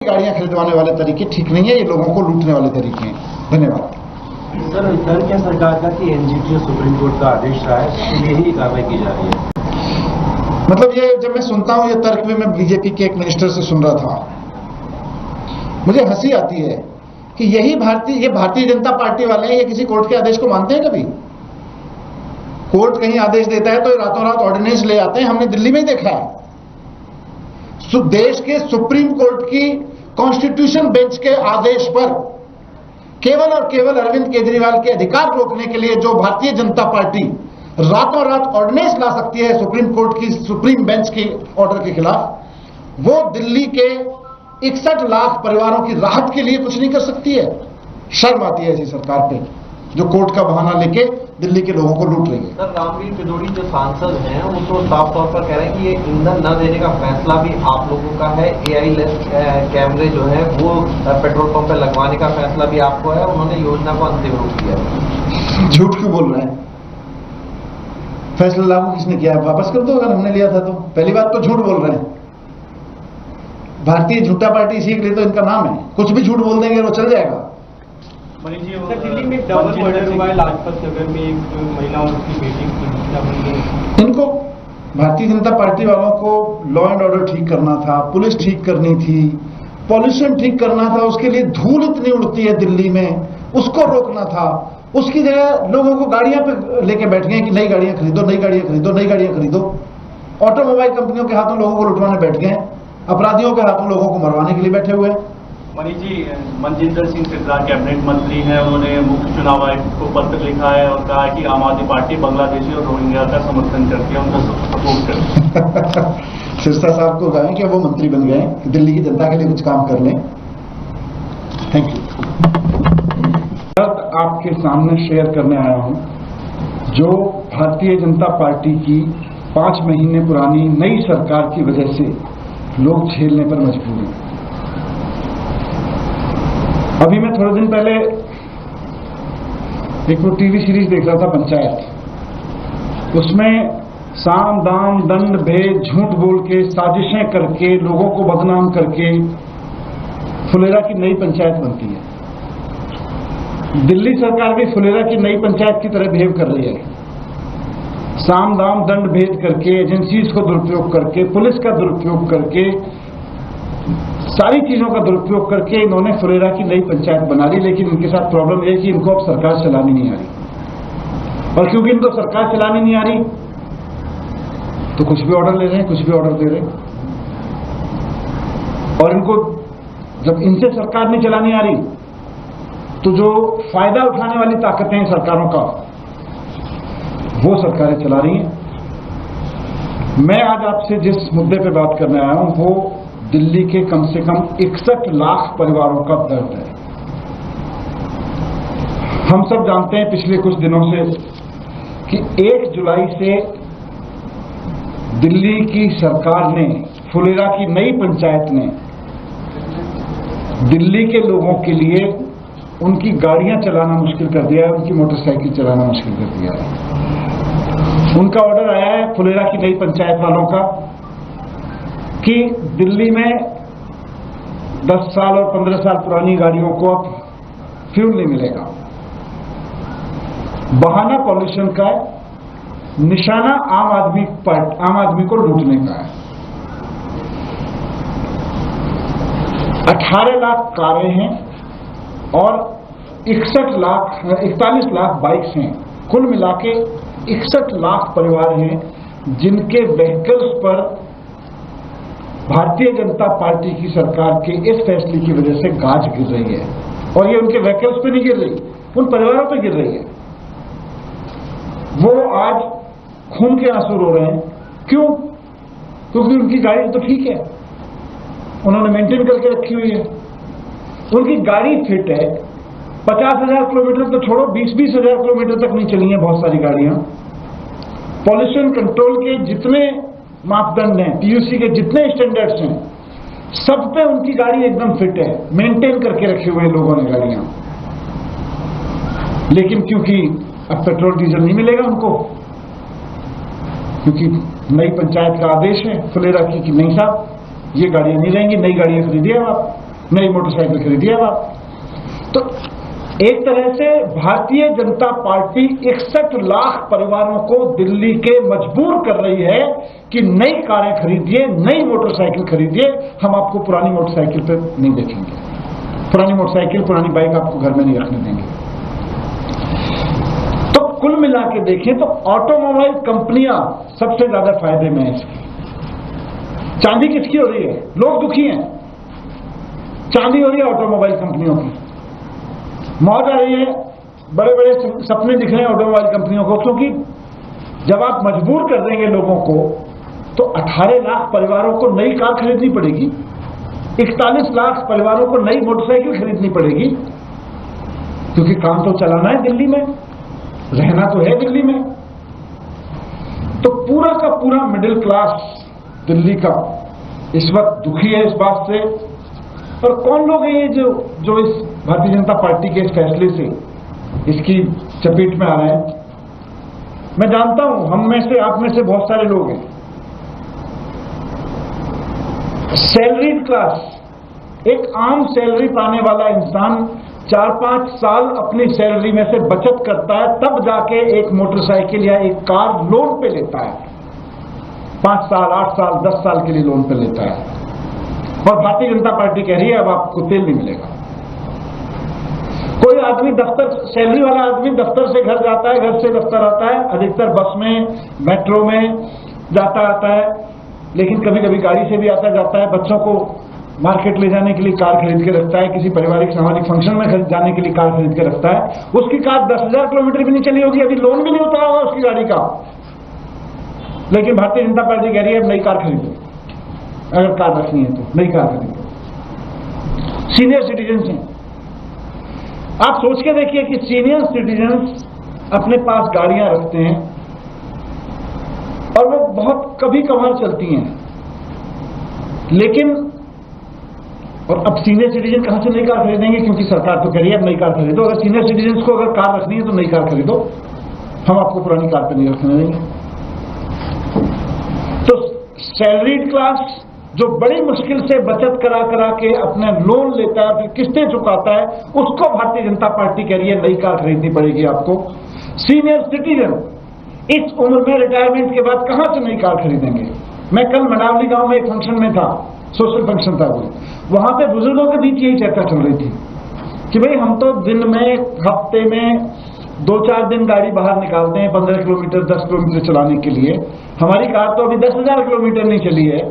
गाड़ियां खरीदवाने वाले तरीके ठीक नहीं है, ये लोगों को लूटने वाले तरीके हैं। धन्यवाद। सर, तर्क क्या सरकार का कि एनजीटी और सुप्रीम कोर्ट का आदेश रहा है, इसलिए ही कार्रवाई की जा रही है? मतलब ये जब मैं सुनता हूं ये तर्क भी मैं बीजेपी के एक मिनिस्टर से सुन रहा था, मुझे हंसी आती है कि ये भारतीय जनता पार्टी वाले हैं, ये किसी कोर्ट के आदेश को मानते हैं कभी? कोर्ट कहीं आदेश देता है तो रातों रात ऑर्डिनेंस ले आते हैं। हमने दिल्ली में ही देखा है, देश के सुप्रीम कोर्ट की कॉन्स्टिट्यूशन बेंच के आदेश पर केवल और केवल अरविंद केजरीवाल के अधिकार रोकने के लिए जो भारतीय जनता पार्टी रातों रात ऑर्डिनेंस ला सकती है सुप्रीम कोर्ट की सुप्रीम बेंच के ऑर्डर के खिलाफ, वो दिल्ली के 61 लाख परिवारों की राहत के लिए कुछ नहीं कर सकती है। शर्म आती है ऐसी सरकार पे जो कोर्ट का बहाना लेके दिल्ली के लोगों को लूट रही है। सर, रामवीर पिदोड़ी जो सांसद हैं वो तो साफ तौर पर कह रहे हैं कि ये ईंधन न देने का फैसला भी आप लोगों का है, एआई लेस कैमरे जो है वो पेट्रोल पंप पे लगवाने का फैसला भी आपको है, उन्होंने योजना को अंतिम रूप दिया है। झूठ क्यों बोल रहे हैं? फैसला लागू किसने किया है? वापस कर दो अगर हमने लिया था तो। पहली बात तो झूठ बोल रहे हैं, भारतीय झूठा पार्टी इसी के लिए तो इनका नाम है। कुछ भी झूठ बोल देंगे वो चल जाएगा। दिल्ली में डबल मर्डर हुआ है, लाजपत नगर में एक महिला और उसकी बेटी। इनको भारतीय जनता पार्टी वालों को लॉ एंड ऑर्डर ठीक करना था, पुलिस ठीक करनी थी, पॉल्यूशन ठीक करना था। उसके लिए धूल इतनी उड़ती है दिल्ली में, उसको रोकना था। उसकी जगह लोगों को गाड़ियां पे लेके बैठ गए कि नई गाड़ियां खरीदो, नई गाड़ियां खरीदो, नई गाड़ियां खरीदो। ऑटोमोबाइल कंपनियों के हाथों लोगों को लुटवाने बैठ गए, अपराधियों के हाथों लोगों को मरवाने के लिए बैठे हुए हैं। मनीष जी, मनजिंदर सिंह सिरसा कैबिनेट मंत्री हैं, उन्होंने मुख्य चुनाव आयुक्त को पत्र लिखा है और कहा है कि आम आदमी पार्टी बांग्लादेशी और रोहिंग्या का समर्थन करती है, उनका सपोर्ट करती है। सिरसा साहब को कहें कि वो मंत्री बन गए कि दिल्ली की जनता के लिए कुछ काम कर लें। Thank you. आपके सामने शेयर करने आया हूं जो भारतीय जनता पार्टी की 5 महीने पुरानी नई सरकार की वजह से लोग झेलने पर मजबूर हैं। अभी मैं थोड़े दिन पहले एक वो टीवी सीरीज देख रहा था पंचायत, उसमें साम दाम दंड भेद झूठ बोल के साजिशें करके लोगों को बदनाम करके फुलेरा की नई पंचायत बनती है। दिल्ली सरकार भी फुलेरा की नई पंचायत की तरह बिहेव कर रही है। साम दाम दंड भेद करके, एजेंसीज को दुरुपयोग करके, पुलिस का दुरुपयोग करके, सारी चीजों का दुरुपयोग करके इन्होंने फुलेरा की नई पंचायत बना ली। लेकिन इनके साथ प्रॉब्लम यह है कि इनको अब सरकार चलानी नहीं आ रही, और क्योंकि इनको सरकार चलानी नहीं आ रही तो कुछ भी ऑर्डर ले रहे हैं, कुछ भी ऑर्डर दे रहे हैं। और इनको जब इनसे सरकार नहीं चलानी आ रही तो जो फायदा उठाने वाली ताकतें हैं सरकारों का, वो सरकारें चला रही हैं। मैं आज आपसे जिस मुद्दे पे बात करने आया हूं वो दिल्ली के कम से कम 61 लाख परिवारों का दर्द है। हम सब जानते हैं पिछले कुछ दिनों से कि 1 जुलाई से दिल्ली की सरकार ने, फुलेरा की नई पंचायत ने दिल्ली के लोगों के लिए उनकी गाड़ियां चलाना मुश्किल कर दिया है, उनकी मोटरसाइकिल चलाना मुश्किल कर दिया है। उनका ऑर्डर आया है फुलेरा की नई पंचायत वालों का कि दिल्ली में 10 साल और 15 साल पुरानी गाड़ियों को अब फ्यूल नहीं मिलेगा। बहाना पॉल्यूशन का है, निशाना आम आदमी को लूटने का है। 18 लाख कारें हैं और 41 लाख बाइक्स हैं। कुल मिलाके 61 लाख परिवार हैं जिनके व्हीकल्स पर भारतीय जनता पार्टी की सरकार के इस फैसले की वजह से गाज गिर रही है। और ये उनके व्हीकल्स पे नहीं गिर रही, उन परिवारों पे गिर रही है। वो आज खून के आंसू रो रहे हैं। क्यों? क्योंकि उनकी गाड़ी तो ठीक है, उन्होंने मेंटेन करके रखी हुई है, उनकी गाड़ी फिट है। 50,000 किलोमीटर तो छोड़ो, 20-20 हजार किलोमीटर तक नहीं चली हैं बहुत सारी गाड़ियां। पॉल्यूशन कंट्रोल के जितने मापदंड हैं, पीयूसी के जितने स्टैंडर्ड्स हैं, सब पे उनकी गाड़ी एकदम फिट है, मेंटेन करके रखे हुए लोगों ने गाड़ियां। लेकिन क्योंकि अब पेट्रोल डीजल नहीं मिलेगा उनको, क्योंकि नई पंचायत का आदेश है फुलेरा की कि नहीं साहब ये गाड़ियां नहीं रहेंगी, नई गाड़ियां खरीदिए आप। नई मोटरसाइकिल खरीदिए अब आप। तो एक तरह से भारतीय जनता पार्टी 61 लाख परिवारों को दिल्ली के मजबूर कर रही है कि नई कारें खरीदिए, नई मोटरसाइकिल खरीदिए, हम आपको पुरानी मोटरसाइकिल पे नहीं देखेंगे, पुरानी मोटरसाइकिल पुरानी बाइक आपको घर में नहीं रखने देंगे। तो कुल मिला के देखें तो ऑटोमोबाइल कंपनियां सबसे ज्यादा फायदे में है इसकी। चांदी किसकी हो रही है? लोग दुखी हैं, चांदी हो रही है ऑटोमोबाइल कंपनियों की, मौज आ रही है, बड़े बड़े सपने दिख रहे हैं ऑटोमोबाइल कंपनियों को, क्योंकि जब आप मजबूर कर देंगे लोगों को तो 18 लाख परिवारों को नई कार खरीदनी पड़ेगी, 41 लाख परिवारों को नई मोटरसाइकिल खरीदनी पड़ेगी, क्योंकि काम तो चलाना है दिल्ली में, रहना तो है दिल्ली में। तो पूरा का पूरा मिडिल क्लास दिल्ली का इस वक्त दुखी है इस बात से। और कौन लोग हैं ये जो इस भारतीय जनता पार्टी के इस फैसले से इसकी चपेट में आ रहे हैं? मैं जानता हूं हम में से, आप में से बहुत सारे लोग हैं सैलरीड क्लास, एक आम सैलरी पाने वाला इंसान 4-5 साल अपनी सैलरी में से बचत करता है, तब जाके एक मोटरसाइकिल या एक कार लोन पे लेता है। 5 साल, 8 साल, 10 साल के लिए लोन पे लेता है। और भारतीय जनता पार्टी कह रही है अब आपको तेल नहीं मिलेगा। कोई आदमी दफ्तर, सैलरी वाला आदमी दफ्तर से घर जाता है, घर से दफ्तर आता है, अधिकतर बस में, मेट्रो में जाता आता है, लेकिन कभी कभी गाड़ी से भी आता जाता है। बच्चों को मार्केट ले जाने के लिए कार खरीद के रखता है, किसी पारिवारिक सामाजिक फंक्शन में जाने के लिए कार खरीद के रखता है। उसकी कार 10,000 किलोमीटर भी नहीं चली होगी, अभी लोन भी नहीं उतरा होगा उसकी गाड़ी का, लेकिन भारतीय जनता पार्टी कह रही है अब नई कार खरीदो, अगर कार रखनी है तो नई कार खरीदो। सीनियर सिटीजन हैं, आप सोच के देखिए कि सीनियर सिटीजन अपने पास गाड़ियां रखते हैं और वो बहुत कभी कभार चलती हैं, लेकिन और अब सीनियर सिटीजन कहां से नई कार खरीदेंगे, क्योंकि सरकार तो कह रही है अब नई कार खरीदो। अगर सीनियर सिटीजन को अगर कार रखनी है तो नई कार खरीदो, हम आपको पुरानी कार पर नहीं रखने देंगे। तो सैलरीड क्लास जो बड़ी मुश्किल से बचत करा करा के अपने लोन लेता है, फिर किस्तें चुकाता है, उसको भारतीय जनता पार्टी कह रही है नई कार खरीदनी पड़ेगी आपको। सीनियर सिटीजन इस उम्र में रिटायरमेंट के बाद कहां से नई कार खरीदेंगे? मैं कल मनावली गांव में एक फंक्शन में था, सोशल फंक्शन था वो, वहां पे बुजुर्गों के बीच यही चर्चा चल रही थी कि भाई हम तो दिन में, हफ्ते में 2-4 दिन गाड़ी बाहर निकालते हैं 15 किलोमीटर 10 किलोमीटर चलाने के लिए, हमारी कार तो अभी 10,000 किलोमीटर नहीं चली है,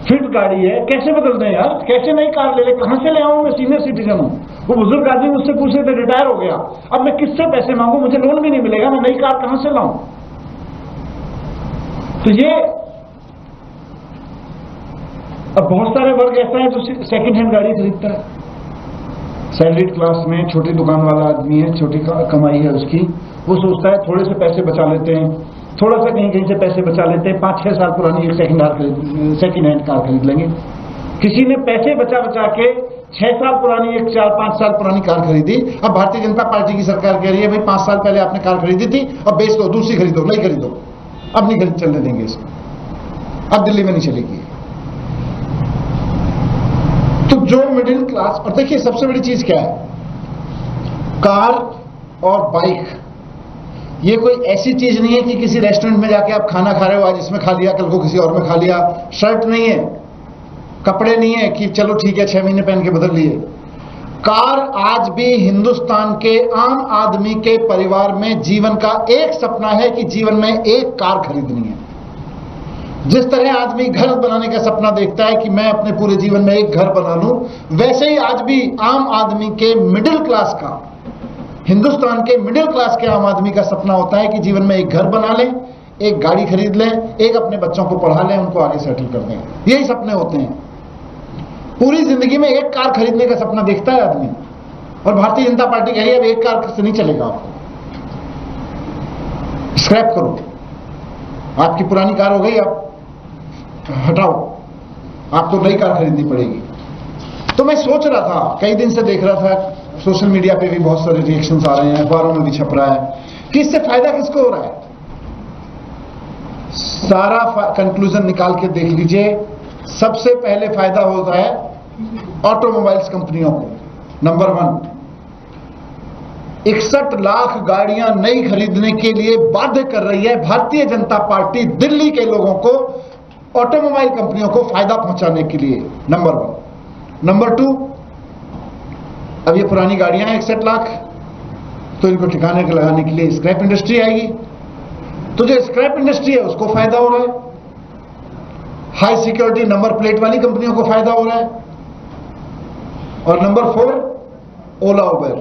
फिट गाड़ी है, कैसे बदल दें यार, कैसे नई कार ले ले, कहां से ले आऊं? मैं सीनियर सिटीजन हूं। वो बुजुर्ग आदमी मुझसे पूछे थे, रिटायर हो गया, अब मैं किससे पैसे मांगू, मुझे लोन भी नहीं मिलेगा, मैं नई कार कहां से लाऊं? तो ये अब बहुत सारे वर्ग ऐसा है जो सेकंड हैंड गाड़ी खरीदता है। सैलरीड क्लास में छोटी दुकान वाला आदमी है, छोटी कमाई है उसकी, वो सोचता है थोड़े से पैसे बचा लेते हैं, थोड़ा सा कहीं कहीं से पैसे बचा लेते हैं, 5-6 साल पुरानी एक सेकंड हैंड कार खरीद लेंगे। किसी ने पैसे बचा बचा के 6 साल पुरानी एक 4-5 साल पुरानी कार खरीदी। अब भारतीय जनता पार्टी की सरकार कह रही है भाई 5 साल पहले आपने कार खरीदी थी, अब बेच दो, दूसरी खरीदो, नहीं खरीदो, अब नहीं चलने देंगे इसको, अब दिल्ली में नहीं चलेगी। तो जो मिडिल क्लास, और देखिए सबसे बड़ी चीज क्या है, कार और बाइक ये कोई ऐसी चीज नहीं है कि किसी रेस्टोरेंट में जाके आप खाना खा रहे हो, आज इसमें खा लिया कल को किसी और में खा लिया। शर्ट नहीं है, कपड़े नहीं है कि चलो ठीक है 6 महीने पहन के बदल लिए। कार आज भी हिंदुस्तान के आम आदमी के परिवार में जीवन का एक सपना है कि जीवन में एक कार खरीदनी है। जिस तरह आदमी घर बनाने का सपना देखता है कि मैं अपने पूरे जीवन में एक घर बना लूं, वैसे ही आज भी आम आदमी के मिडिल क्लास का, हिंदुस्तान के मिडिल क्लास के आम आदमी का सपना होता है कि जीवन में एक घर बना लें, एक गाड़ी खरीद लें, एक अपने बच्चों को पढ़ा लें, उनको आगे सेटल कर दें। यही सपने होते हैं। पूरी जिंदगी में एक कार खरीदने का सपना देखता है आदमी, और भारतीय जनता पार्टी कह रही है अब एक कार से नहीं चलेगा, आपको स्क्रैप करो, आपकी पुरानी कार हो गई, आप हटाओ, आपको नई कार खरीदनी पड़ेगी। तो मैं सोच रहा था, कई दिन से देख रहा था, सोशल मीडिया पे भी बहुत सारे रिएक्शंस आ रहे हैं, अखबारों में भी छप रहा है कि इससे फायदा किसको हो रहा है। सारा कंक्लूजन निकाल के देख लीजिए, सबसे पहले फायदा होता है ऑटोमोबाइल्स कंपनियों को, नंबर 1, 61 लाख गाड़ियां नई खरीदने के लिए बाध्य कर रही है भारतीय जनता पार्टी दिल्ली के लोगों को, ऑटोमोबाइल कंपनियों को फायदा पहुंचाने के लिए, नंबर 1। नंबर 2, अब ये पुरानी गाड़ियां हैं 61 लाख, तो इनको ठिकाने के लगाने के लिए स्क्रैप इंडस्ट्री आएगी, तो जो स्क्रैप इंडस्ट्री है उसको फायदा हो रहा है, हाई सिक्योरिटी नंबर प्लेट वाली कंपनियों को फायदा हो रहा है। और नंबर 4, ओला उबर,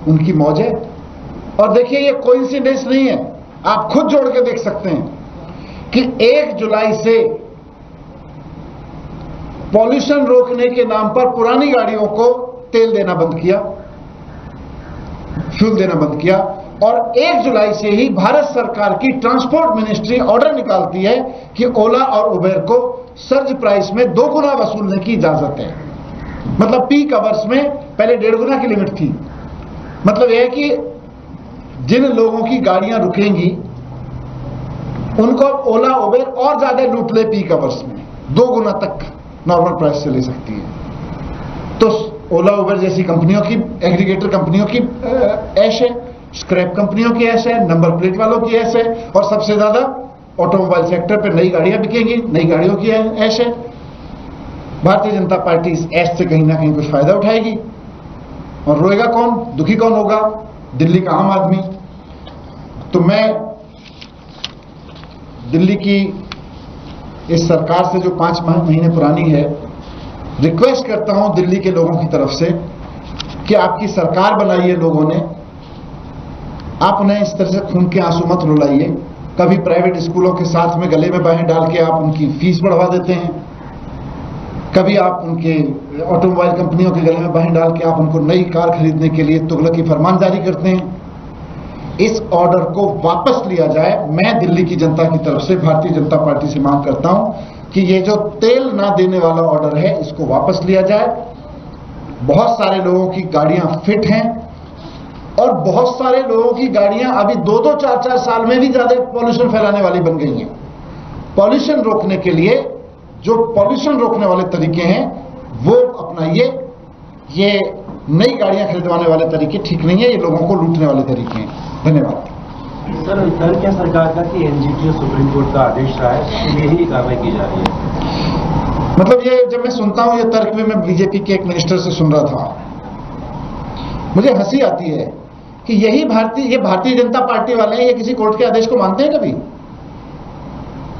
उनकी मौज है। और देखिए ये कोइंसिडेंस नहीं है, आप खुद जोड़ के देख सकते हैं कि 1 जुलाई से पॉल्यूशन रोकने के नाम पर पुरानी गाड़ियों को तेल देना बंद किया, फ्यूल देना बंद किया, और 1 जुलाई से ही भारत सरकार की ट्रांसपोर्ट मिनिस्ट्री ऑर्डर निकालती है कि ओला और उबेर को सर्ज प्राइस में 2 गुना वसूलने की इजाजत है। मतलब पीक आवर्स में पहले 1.5 गुना की लिमिट थी। मतलब यह है कि जिन लोगों की गाड़ियां रुकेंगी उनको ओला उबेर और ज्यादा लूट ले पीक आवर्स में, 2 गुना तक नॉर्मल प्राइस से ले सकती है। तो ओला उबेर जैसी कंपनियों की, एग्रीगेटर कंपनियों की ऐश है, स्क्रैप कंपनियों की ऐश है, नंबर प्लेट वालों की ऐश है, और सबसे ज्यादा ऑटोमोबाइल सेक्टर पे नई गाड़ियां बिकेंगी, नई गाड़ियों की ऐश है। भारतीय जनता पार्टी इस ऐश से कहीं ना कहीं कुछ फायदा उठाएगी, और रोएगा कौन, दुखी कौन होगा? दिल्ली का आम आदमी। तो मैं दिल्ली की इस सरकार से जो 5 महीने पुरानी है, रिक्वेस्ट करता हूं दिल्ली के लोगों की तरफ से कि आपकी सरकार बनाई है लोगों ने, आप उन्हें इस तरह से खून के आंसू मत रुलाइए। कभी प्राइवेट स्कूलों के साथ में गले में बाहें डाल के आप उनकी फीस बढ़वा देते हैं, कभी आप उनके ऑटोमोबाइल कंपनियों के गले में बाहें डाल के आप उनको नई कार खरीदने के लिए तुगलकी फरमान जारी करते हैं। इस ऑर्डर को वापस लिया जाए। मैं दिल्ली की जनता की तरफ से भारतीय जनता पार्टी से मांग करता हूं कि ये जो तेल ना देने वाला ऑर्डर है इसको वापस लिया जाए। बहुत सारे लोगों की गाड़ियां फिट हैं, और बहुत सारे लोगों की गाड़ियां अभी 2-2, 4-4 साल में भी ज्यादा पॉल्यूशन फैलाने वाली बन गई हैं। पॉल्यूशन रोकने के लिए जो पॉल्यूशन रोकने वाले तरीके हैं वो अपनाइए। ये नई गाड़ियां खरीदवाने वाले तरीके ठीक नहीं है, ये लोगों को लूटने वाले तरीके हैं। धन्यवाद। सर, तर्क क्या सरकार का कि एनजीटी और सुप्रीम कोर्ट का आदेश रहा है, इसलिए ही कार्रवाई की जा रही है? मतलब ये जब मैं सुनता हूं ये तर्क भी, मैं बीजेपी के एक मिनिस्टर से सुन रहा था, मुझे हंसी आती है कि ये भारतीय जनता पार्टी वाले हैं, ये किसी कोर्ट के आदेश को मानते हैं? कभी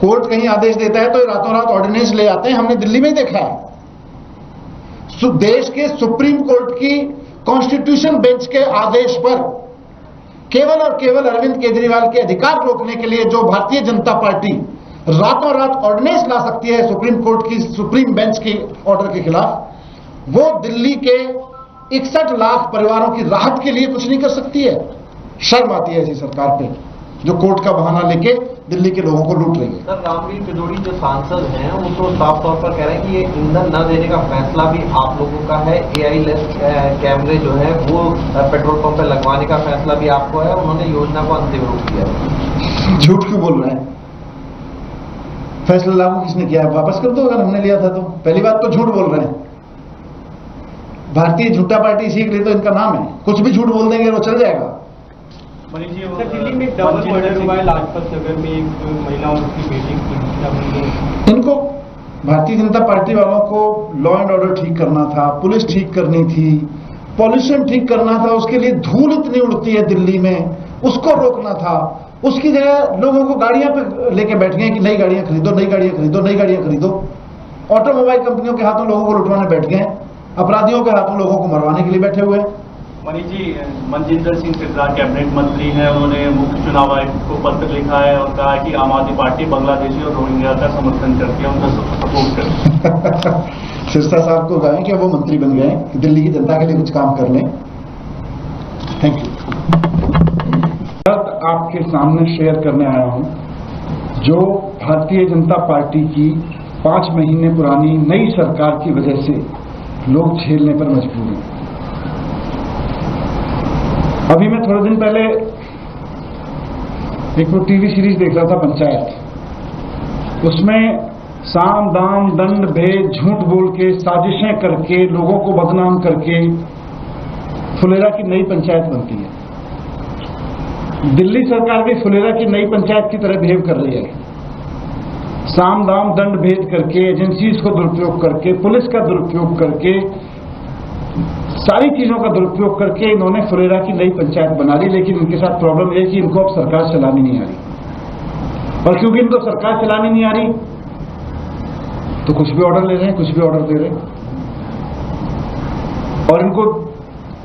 कोर्ट कहीं आदेश देता है तो रातों रात ऑर्डिनेंस ले आते हैं। हमने दिल्ली में ही देखा है, देश के सुप्रीम कोर्ट की कॉन्स्टिट्यूशन बेंच के आदेश पर केवल और केवल अरविंद केजरीवाल के अधिकार रोकने के लिए जो भारतीय जनता पार्टी रातों रात ऑर्डिनेंस ला सकती है सुप्रीम कोर्ट की, सुप्रीम बेंच के ऑर्डर के खिलाफ, वो दिल्ली के 61 लाख परिवारों की राहत के लिए कुछ नहीं कर सकती है। शर्म आती है ऐसी सरकार पे जो कोर्ट का बहाना लेके दिल्ली के लोगों को लूट रही है। सर, रामवीर पिदोड़ी जो सांसद हैं वो तो साफ तौर पर कह रहे हैं कि ये ईंधन न देने का फैसला भी आप लोगों का है, एआई लेस कैमरे जो है वो पेट्रोल पंप पे लगवाने का फैसला भी आपको है, उन्होंने योजना को अंतिम रूप दिया है। झूठ क्यों बोल रहे हैं? फैसला लागू किसने किया? वापस कर दो अगर हमने लिया था तो। पहली बात तो झूठ बोल रहे हैं। भारतीय झूठा पार्टी इसी के लिए तो इनका नाम है, कुछ भी झूठ बोल देंगे वो चल जाएगा। दिल्ली में डबल मर्डर हुआ है लाजपत नगर में, एक महिला और उसकी बेटी। इनको भारतीय जनता पार्टी वालों को लॉ एंड ऑर्डर ठीक करना था, पुलिस ठीक करनी थी, पॉल्यूशन ठीक करना था, उसके लिए धूल इतनी उड़ती है दिल्ली में, उसको रोकना था। उसकी जगह लोगों को गाड़ियां पे लेके बैठ गए कि नई गाड़ियां खरीदो, नई गाड़ियां खरीदो, नई गाड़ियां खरीदो। ऑटोमोबाइल कंपनियों के हाथों लोगों को लुटवाने बैठ गए, अपराधियों के हाथों लोगों को मरवाने के लिए बैठे हुए। मनीष जी, मनजिंदर सिंह सिरसा कैबिनेट मंत्री हैं, उन्होंने मुख्य चुनाव आयुक्त को पत्र लिखा है और कहा है कि आम आदमी पार्टी बांग्लादेशी और रोहिंग्या का समर्थन करती है, उनका सपोर्ट करती है। सिरसा साहब को कहें कि वो मंत्री बन गए कि दिल्ली की जनता के लिए कुछ काम कर लें। Thank you. आपके सामने शेयर करने आया हूं जो भारतीय जनता पार्टी की 5 महीने पुरानी नई सरकार की वजह से लोग झेलने पर मजबूर हैं। अभी मैं थोड़े दिन पहले एक वो टीवी सीरीज देख रहा था पंचायत, उसमें साम दाम दंड भेद झूठ बोल के साजिशें करके लोगों को बदनाम करके फुलेरा की नई पंचायत बनती है। दिल्ली सरकार भी फुलेरा की नई पंचायत की तरह बिहेव कर रही है। साम दाम दंड भेद करके, एजेंसीज को दुरुपयोग करके, पुलिस का दुरुपयोग करके, सारी चीजों का दुरुपयोग करके इन्होंने फुलेरा की नई पंचायत बना ली। लेकिन इनके साथ प्रॉब्लम यह कि इनको अब सरकार चलानी नहीं आ रही, और क्योंकि इनको सरकार चलानी नहीं आ रही तो कुछ भी ऑर्डर ले रहे हैं, कुछ भी ऑर्डर दे रहे हैं। और इनको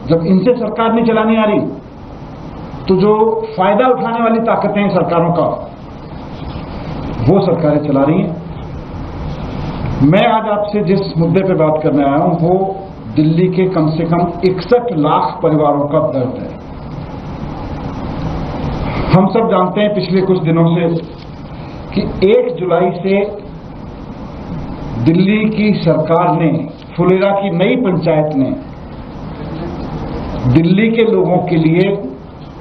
जब इनसे सरकार नहीं चलानी आ रही तो जो फायदा उठाने वाली ताकतें हैं सरकारों का, वो सरकारें चला रही हैं। मैं आज आपसे जिस मुद्दे पे बात करने आया हूं वो दिल्ली के कम से कम 61 लाख परिवारों का दर्द है। हम सब जानते हैं पिछले कुछ दिनों से कि 1 जुलाई से दिल्ली की सरकार ने, फुलेरा की नई पंचायत ने दिल्ली के लोगों के लिए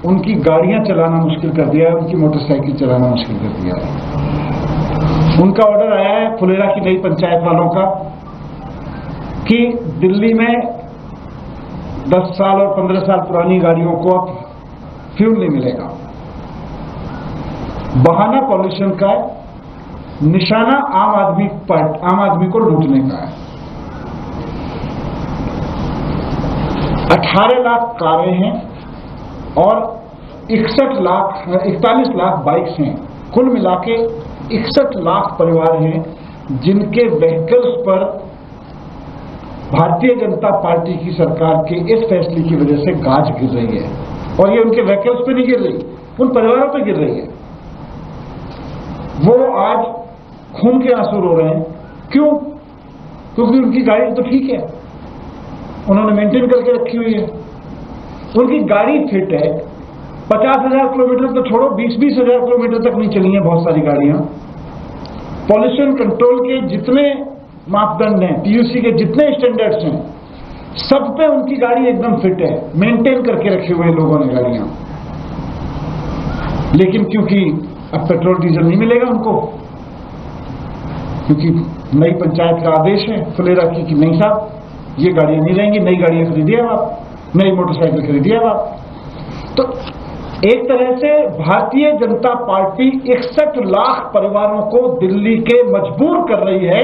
उनकी गाड़ियां चलाना मुश्किल कर दिया है, उनकी मोटरसाइकिल चलाना मुश्किल कर दिया है। उनका ऑर्डर आया है फुलेरा की नई पंचायत वालों का कि दिल्ली में 10 साल और 15 साल पुरानी गाड़ियों को अब फ्यूल नहीं मिलेगा। बहाना पॉल्यूशन का है, निशाना आम आदमी को लूटने का है। 18 लाख कारें हैं और 41 लाख बाइक्स हैं। कुल मिलाके 61 लाख परिवार हैं जिनके व्हीकल्स पर भारतीय जनता पार्टी की सरकार के इस फैसले की वजह से गाज गिर रही है। और ये उनके व्हीकल्स पे नहीं गिर रही, उन परिवारों पे गिर रही है। वो आज खून के आंसू रो रहे हैं। क्यों? क्योंकि उनकी गाड़ी तो ठीक है, उन्होंने मेंटेन करके रखी हुई है, उनकी गाड़ी फिट है। 50,000 किलोमीटर तो छोड़ो, 20-20 हजार किलोमीटर तक नहीं चली हैं बहुत सारी गाड़ियां। पॉल्यूशन कंट्रोल के जितने मापदंड हैं, पीयूसी के जितने स्टैंडर्ड्स हैं, सब पे उनकी गाड़ी एकदम फिट है, मेंटेन करके रखे हुए लोगों ने गाड़ियां। लेकिन क्योंकि अब पेट्रोल डीजल नहीं मिलेगा उनको, क्योंकि नई पंचायत का आदेश है फुलेरा की कि नहीं साहब ये गाड़ियां नहीं रहेंगी, नई गाड़ियां खरीदिए आप, नई मोटरसाइकिल खरीदिए आप। तो एक तरह से भारतीय जनता पार्टी 61 लाख परिवारों को दिल्ली के मजबूर कर रही है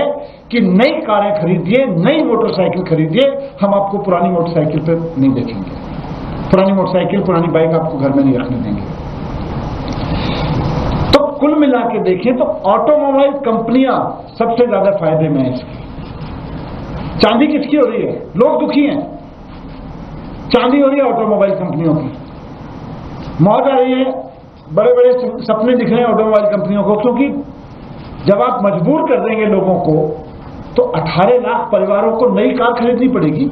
कि नई कारें खरीदिए, नई मोटरसाइकिल खरीदिए, हम आपको पुरानी मोटरसाइकिल पे नहीं देखेंगे, पुरानी मोटरसाइकिल, पुरानी बाइक आपको घर में नहीं रखने देंगे। तो कुल मिला के देखें तो ऑटोमोबाइल कंपनियां सबसे ज्यादा फायदे में है इसकी। चांदी किसकी हो रही है? लोग दुखी हैं, चांदी हो रही है ऑटोमोबाइल कंपनियों की। मौज आ रही है, बड़े बड़े सपने दिख रहे हैं ऑटोमोबाइल कंपनियों को, क्योंकि जब आप मजबूर कर देंगे लोगों को तो 18 लाख परिवारों को नई कार खरीदनी पड़ेगी,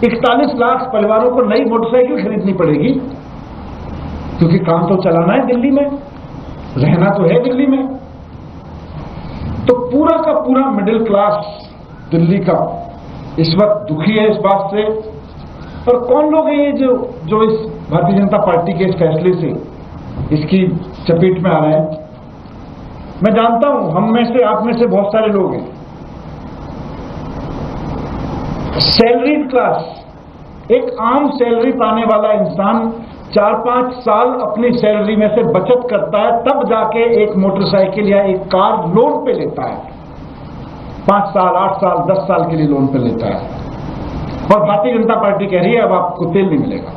41 लाख परिवारों को नई मोटरसाइकिल खरीदनी पड़ेगी, क्योंकि काम तो चलाना है दिल्ली में, रहना तो है दिल्ली में। तो पूरा का पूरा मिडिल क्लास दिल्ली का इस वक्त दुखी है इस बात से। और कौन लोग हैं ये जो इस भारतीय जनता पार्टी के इस फैसले से इसकी चपेट में आ रहे हैं? मैं जानता हूं हम में से, आप में से बहुत सारे लोग हैं सैलरीड क्लास। एक आम सैलरी पाने वाला इंसान 4-5 साल अपनी सैलरी में से बचत करता है, तब जाके एक मोटरसाइकिल या एक कार लोन पे लेता है। 5 साल, 8 साल, 10 साल के लिए लोन पे लेता है। और भारतीय जनता पार्टी कह रही है अब आपको तेल नहीं मिलेगा।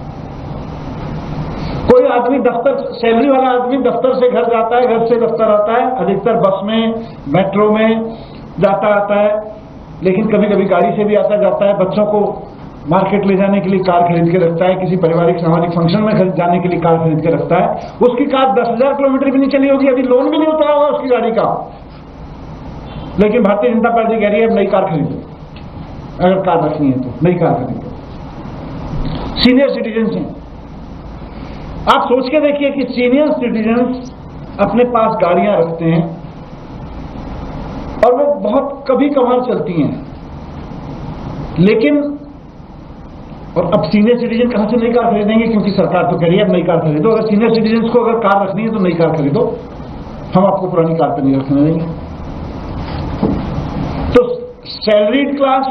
कोई आदमी दफ्तर, सैलरी वाला आदमी दफ्तर से घर जाता है, घर से दफ्तर आता है, अधिकतर बस में, मेट्रो में जाता आता है, लेकिन कभी कभी गाड़ी से भी आता जाता है। बच्चों को मार्केट ले जाने के लिए कार खरीद के रखता है, किसी पारिवारिक सामाजिक फंक्शन में जाने के लिए कार खरीद के रखता है। उसकी कार 10,000 किलोमीटर भी नहीं चली होगी, अभी लोन भी नहीं उतरा होगा उसकी गाड़ी का, लेकिन भारतीय जनता पार्टी कह रही है अब नई कार खरीदो, अगर कार रखनी है तो नई कार खरीदो। सीनियर सिटीजन्स हैं, आप सोच के देखिए कि सीनियर सिटीजन्स अपने पास गाड़ियां रखते हैं और वो बहुत कभी कभार चलती हैं, लेकिन और अब सीनियर सिटीजन कहां से नई कार खरीदेंगे, क्योंकि सरकार तो कह रही है अब नई कार खरीदो। अगर सीनियर सिटीजन को अगर कार रखनी है तो नई कार खरीदो, हम आपको पुरानी कार पे नहीं रखने देंगे। सैलरीड क्लास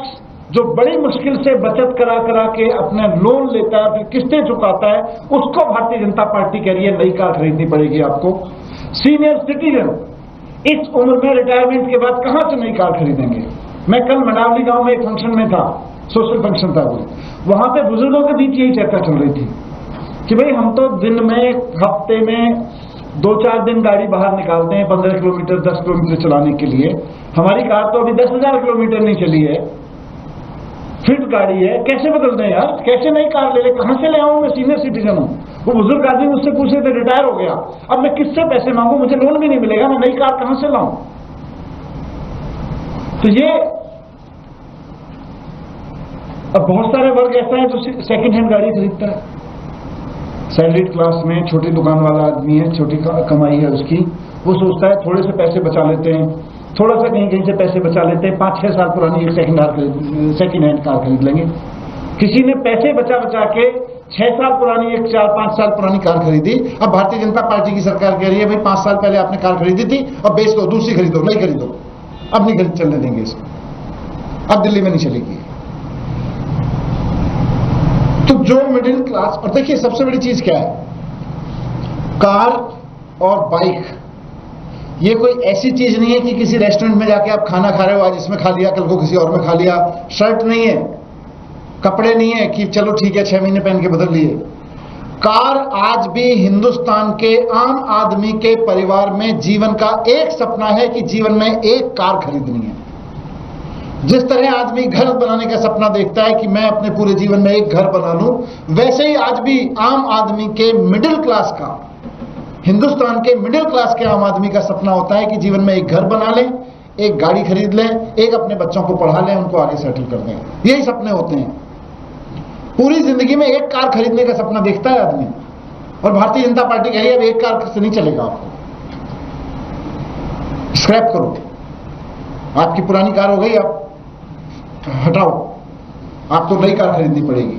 जो बड़ी मुश्किल से बचत करा करा के अपने लोन लेता है, फिर किस्तें चुकाता है, उसको भारतीय जनता पार्टी कह रही है नई कार खरीदनी पड़ेगी आपको। सीनियर सिटीजन इस उम्र में रिटायरमेंट के बाद कहां से नई कार खरीदेंगे? मैं कल मनावली गांव में एक फंक्शन में था, सोशल फंक्शन था कोई, वहां पे बुजुर्गों के बीच यही चर्चा चल रही थी कि भाई हम तो दिन में, हफ्ते में 2-4 दिन गाड़ी बाहर निकालते हैं 15 किलोमीटर 10 किलोमीटर चलाने के लिए, हमारी कार तो अभी 10,000 किलोमीटर नहीं चली है, फिट गाड़ी है, कैसे बदल दें यार, कैसे नई कार ले ले, कहां से ले आऊं? मैं सीनियर सिटीजन हूं। वो बुजुर्ग आदमी मुझसे पूछे थे, रिटायर हो गया, अब मैं किससे पैसे मांगू, मुझे लोन भी नहीं मिलेगा, मैं नई कार कहां से लाऊं? तो ये अब बहुत सारे वर्ग ऐसा है जो सेकंड हैंड गाड़ी खरीदता है, सैलरीड क्लास में छोटी दुकान वाला आदमी है, छोटी कमाई है उसकी, वो सोचता है थोड़े से पैसे बचा लेते हैं, थोड़ा सा कहीं कहीं से पैसे बचा लेते हैं, 5-6 साल पुरानी एक सेकंड हैंड कार खरीद लेंगे। किसी ने पैसे बचा बचा के 6 साल पुरानी, एक 4-5 साल पुरानी कार खरीदी। अब भारतीय जनता पार्टी की सरकार कह रही है भाई 5 साल पहले आपने कार खरीदी थी, अब बेच दो, दूसरी खरीदो, नहीं खरीदो, अब नहीं खरीद चलने देंगे इसको, अब दिल्ली में नहीं चलेगी। तो जो मिडिल क्लास, और देखिए सबसे बड़ी चीज क्या है, कार और बाइक ये कोई ऐसी चीज नहीं है कि किसी रेस्टोरेंट में जाके आप खाना खा रहे हो, आज इसमें खा लिया कल को किसी और में खा लिया, शर्ट नहीं है, कपड़े नहीं है कि चलो ठीक है 6 महीने पहन के बदल लिए। कार आज भी हिंदुस्तान के आम आदमी के परिवार में जीवन का एक सपना है कि जीवन में एक कार खरीदनी है। जिस तरह आदमी घर बनाने का सपना देखता है कि मैं अपने पूरे जीवन में एक घर बना लूं, वैसे ही आज भी आम आदमी के मिडिल क्लास का, हिंदुस्तान के मिडिल क्लास के आम आदमी का सपना होता है कि जीवन में एक घर बना लें, एक गाड़ी खरीद लें, एक अपने बच्चों को पढ़ा लें, उनको आगे सेटल कर दें। यही सपने होते हैं। पूरी जिंदगी में एक कार खरीदने का सपना देखता है आदमी, और भारतीय जनता पार्टी कह रही है अब एक कार से नहीं चलेगा, आपको स्क्रैप करो, आपकी पुरानी कार हो गई, आप हटाओ, आपको नई कार खरीदनी पड़ेगी।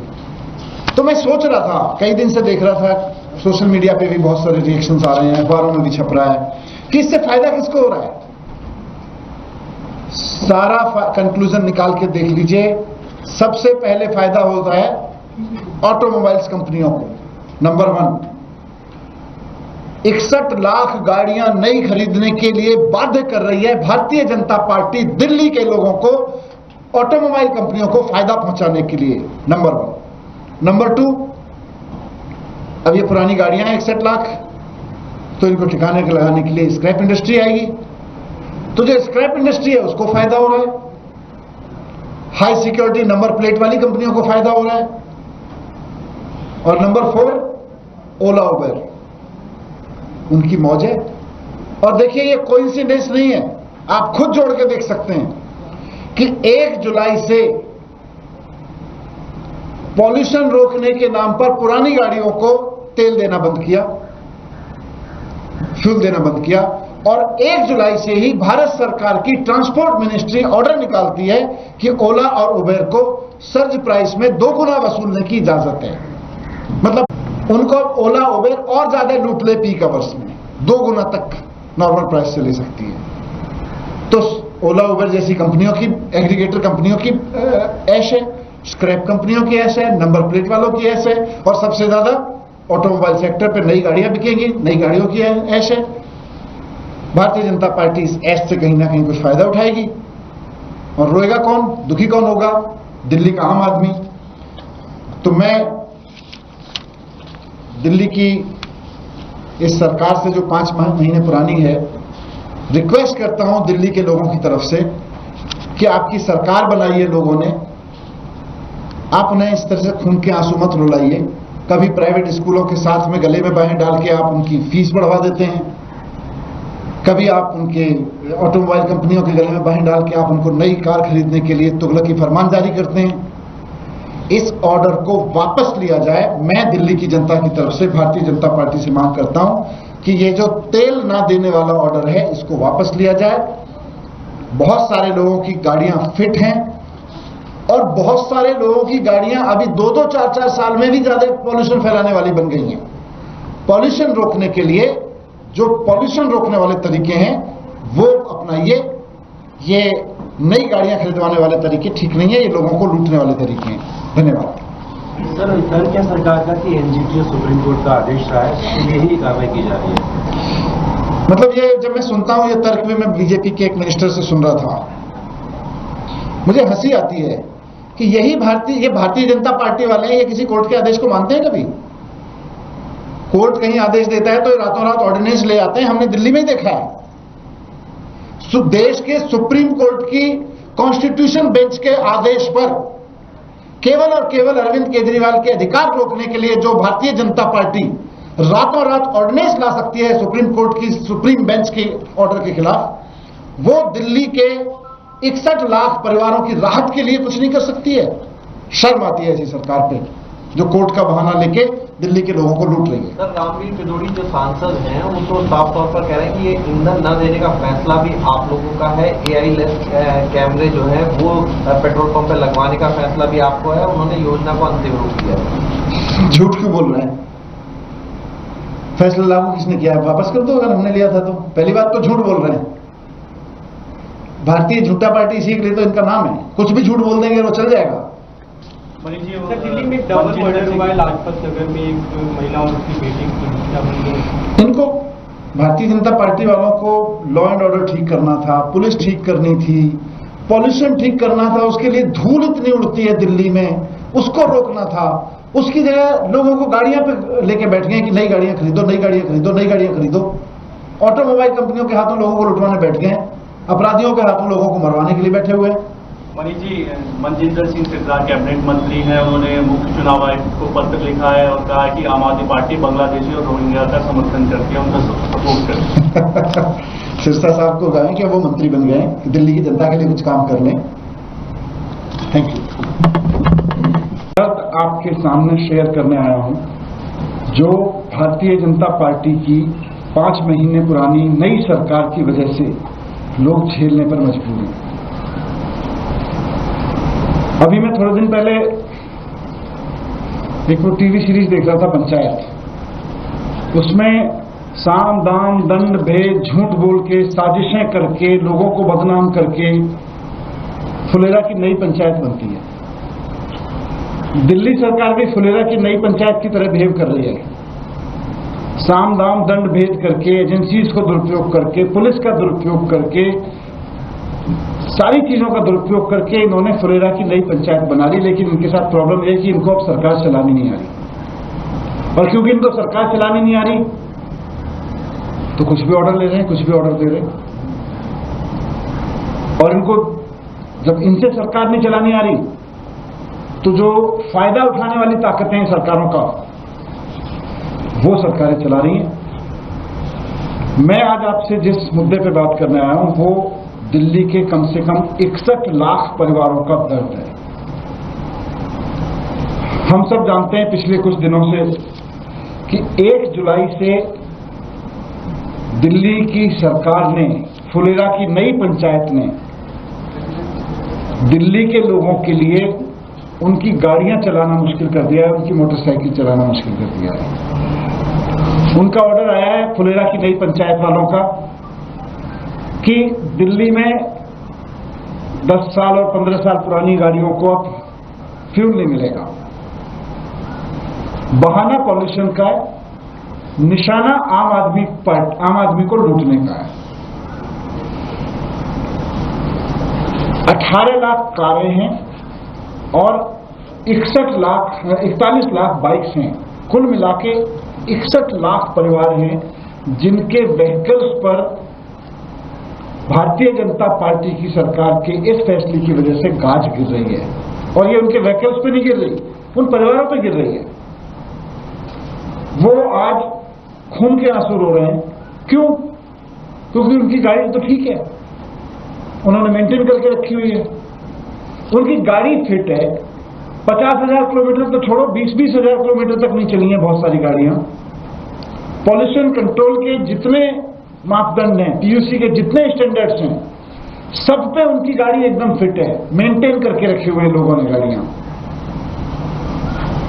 तो मैं सोच रहा था, कई दिन से देख रहा था, सोशल मीडिया पे भी बहुत सारे रिएक्शंस आ रहे हैं, अखबारों में भी छप रहा है कि इससे फायदा किसको हो रहा है। सारा कंक्लूजन निकाल के देख लीजिए, सबसे पहले फायदा होता है ऑटोमोबाइल्स कंपनियों को। नंबर 1, 61 लाख गाड़ियां नई खरीदने के लिए बाध्य कर रही है भारतीय जनता पार्टी दिल्ली के लोगों को, ऑटोमोबाइल कंपनियों को फायदा पहुंचाने के लिए। नंबर 1। नंबर 2, अब ये पुरानी गाड़ियां हैं 61 लाख, तो इनको ठिकाने के लगाने के लिए स्क्रैप इंडस्ट्री आएगी, तो जो स्क्रैप इंडस्ट्री है उसको फायदा हो रहा है, हाई सिक्योरिटी नंबर प्लेट वाली कंपनियों को फायदा हो रहा है। और नंबर 4, ओला उबर, उनकी मौज है। और देखिए ये कोइंसिडेंस नहीं है, आप खुद जोड़ के देख सकते हैं कि 1 जुलाई से पॉल्यूशन रोकने के नाम पर पुरानी गाड़ियों को तेल देना बंद किया, फ्यूल देना बंद किया, और 1 जुलाई से ही भारत सरकार की ट्रांसपोर्ट मिनिस्ट्री ऑर्डर निकालती है कि ओला और उबेर को सर्ज प्राइस में 2 गुना वसूलने की इजाजत है। मतलब उनको ओला उबेर और ज्यादा लूट ले पीक आवर्स में, 2 गुना तक नॉर्मल प्राइस से ले सकती है। तो ओला उबेर जैसी कंपनियों की, एग्रीगेटर कंपनियों की ऐश है, स्क्रैप कंपनियों की ऐश है, नंबर प्लेट वालों की ऐश है, और सबसे ज्यादा ऑटोमोबाइल सेक्टर पे नई गाड़ियां बिकेंगी, नई गाड़ियों की ऐश है। भारतीय जनता पार्टी इस ऐश से कहीं ना कहीं कुछ फायदा उठाएगी, और रोएगा कौन, दुखी कौन होगा? दिल्ली का आम आदमी। तो मैं दिल्ली की इस सरकार से जो 5 महीने पुरानी है, रिक्वेस्ट करता हूं दिल्ली के लोगों की तरफ से कि आपकी सरकार बनाई है लोगों ने, आप उन्हें इस तरह से खून के आंसू मत रुलाइए। कभी प्राइवेट स्कूलों के साथ में गले में बाहें डाल के आप उनकी फीस बढ़वा देते हैं, कभी आप उनके ऑटोमोबाइल कंपनियों के गले में बाहें डाल के आप उनको नई कार खरीदने के लिए तुगलकी फरमान जारी करते हैं। इस ऑर्डर को वापस लिया जाए। मैं दिल्ली की जनता की तरफ से भारतीय जनता पार्टी से मांग करता हूं कि ये जो तेल ना देने वाला ऑर्डर है इसको वापस लिया जाए। बहुत सारे लोगों की गाड़ियां फिट हैं, और बहुत सारे लोगों की गाड़ियां अभी 2-2, 4-4 साल में भी ज्यादा पॉल्यूशन फैलाने वाली बन गई हैं। पॉल्यूशन रोकने के लिए जो पॉल्यूशन रोकने वाले तरीके हैं वो अपनाइए। ये नई गाड़ियां खरीदवाने वाले तरीके ठीक नहीं है, ये लोगों को लूटने वाले तरीके हैं। धन्यवाद। सर, डर क्या सरकार का कि एनजीटी और सुप्रीम कोर्ट का आदेश रहा है, इसलिए ही कार्रवाई की जा रही है? मतलब ये जब मैं सुनता हूं ये तर्क भी मैं बीजेपी के एक मिनिस्टर से सुन रहा था, मुझे हंसी आती है कि ये भारतीय जनता पार्टी वाले हैं, ये किसी कोर्ट के आदेश को मानते हैं कभी? कोर्ट कहीं आदेश देता है तो रातों रात ऑर्डिनेंस ले आते हैं, हमने दिल्ली में ही देखा है। देश के सुप्रीम कोर्ट की कॉन्स्टिट्यूशन बेंच के आदेश पर केवल और केवल अरविंद केजरीवाल के अधिकार रोकने के लिए जो भारतीय जनता पार्टी रातों रात ऑर्डिनेंस ला सकती है सुप्रीम कोर्ट की सुप्रीम बेंच के ऑर्डर के खिलाफ, वो दिल्ली के 61 लाख परिवारों की राहत के लिए कुछ नहीं कर सकती है। शर्म आती है ऐसी सरकार पे जो कोर्ट का बहाना लेके दिल्ली के लोगों को लूट रही है। सर, रामवीर पिदोड़ी जो सांसद हैं वो तो साफ तौर पर कह रहे हैं कि ये ईंधन न देने का फैसला भी आप लोगों का है, एआई लेस कैमरे जो है वो पेट्रोल पंप पे लगवाने का फैसला भी आपको है, उन्होंने योजना को अंतिम रूप दिया है। झूठ क्यों बोल रहे हैं? फैसला लागू किसने किया है? वापस कर दो अगर हमने लिया था तो। पहली बात तो झूठ बोल रहे हैं, भारतीय झूठा पार्टी इसी के लिए तो इनका नाम है, कुछ भी झूठ बोल देंगे वो चल जाएगा। सर, दिल्ली में डबल मर्डर हुआ है लाजपत नगर में, एक महिला और उसकी बेटी की हत्या हुई है। इनको भारतीय जनता पार्टी वालों को लॉ एंड ऑर्डर ठीक करना था, पुलिस ठीक करनी थी, पॉल्यूशन ठीक करना था, उसके लिए धूल इतनी उड़ती है दिल्ली में, उसको रोकना था। उसकी जगह लोगों को गाड़ियां पे लेके बैठ गए कि नई गाड़ियां खरीदो, नई गाड़ियां खरीदो, नई गाड़ियां खरीदो। ऑटोमोबाइल कंपनियों के हाथों लोगों को लुटवाने बैठ गए, अपराधियों के हाथों लोगों को मरवाने के लिए बैठे हुए हैं। मनीष जी, मनजिंदर सिंह सिरकार कैबिनेट मंत्री हैं, उन्होंने मुख्य चुनाव आयुक्त को पत्र लिखा है और कहा है कि आम आदमी पार्टी बांग्लादेशी और रोहिंग्या का समर्थन करती है, उनका सपोर्ट करती है। सिरसा साहब को कहें कि वो मंत्री बन गए कि दिल्ली की जनता के लिए कुछ काम कर लें। Thank you. आपके सामने शेयर करने आया हूं जो भारतीय जनता पार्टी की 5 महीने पुरानी नई सरकार की वजह से लोग झेलने पर मजबूर हैं। अभी मैं थोड़े दिन पहले एक वो टीवी सीरीज देख रहा था पंचायत, उसमें साम दाम दंड भेद झूठ बोल के साजिशें करके लोगों को बदनाम करके फुलेरा की नई पंचायत बनती है। दिल्ली सरकार भी फुलेरा की नई पंचायत की तरह बिहेव कर रही है, साम दाम दंड भेद करके, एजेंसीज को दुरुपयोग करके, पुलिस का दुरुपयोग करके, सारी चीजों का दुरुपयोग करके इन्होंने फुलेरा की नई पंचायत बना ली। लेकिन इनके साथ प्रॉब्लम यह है कि इनको अब सरकार चलानी नहीं आ रही, और क्योंकि इनको सरकार चलानी नहीं आ रही तो कुछ भी ऑर्डर ले रहे हैं, कुछ भी ऑर्डर दे रहे हैं। और इनको जब इनसे सरकार नहीं चलानी आ रही तो जो फायदा उठाने वाली ताकतें हैं सरकारों का, वो सरकारें चला रही हैं। मैं आज आपसे जिस मुद्दे पे बात करने आया हूं वो दिल्ली के कम से कम 61 लाख परिवारों का दर्द है। हम सब जानते हैं पिछले कुछ दिनों से कि 1 जुलाई से दिल्ली की सरकार ने, फुलेरा की नई पंचायत ने दिल्ली के लोगों के लिए उनकी गाड़ियां चलाना मुश्किल कर दिया है, उनकी मोटरसाइकिल चलाना मुश्किल कर दिया है। उनका ऑर्डर आया है फुलेरा की नई पंचायत वालों का कि दिल्ली में 10 साल और 15 साल पुरानी गाड़ियों को अब फ्यूल नहीं मिलेगा। बहाना पॉल्यूशन का है, निशाना आम आदमी को लूटने का है। 18 लाख कारें हैं और 41 लाख बाइक्स हैं। कुल मिलाके 61 लाख परिवार हैं जिनके व्हीकल्स पर भारतीय जनता पार्टी की सरकार के इस फैसले की वजह से गाज गिर रही है। और ये उनके व्हीकल्स पे नहीं गिर रही, उन परिवारों पे गिर रही है। वो आज खून के आंसू रो रहे हैं। क्यों? क्योंकि उनकी गाड़ी तो ठीक है, उन्होंने मेंटेन करके रखी हुई है, उनकी गाड़ी फिट है। 50,000 किलोमीटर तो छोड़ो, 20-20 हजार किलोमीटर तक नहीं चली हैं बहुत सारी गाड़ियां। पॉल्यूशन कंट्रोल के जितने मापदंड हैं, पीयूसी के जितने स्टैंडर्ड्स हैं, सब पे उनकी गाड़ी एकदम फिट है, मेंटेन करके रखे हुए लोगों ने गाड़ियां।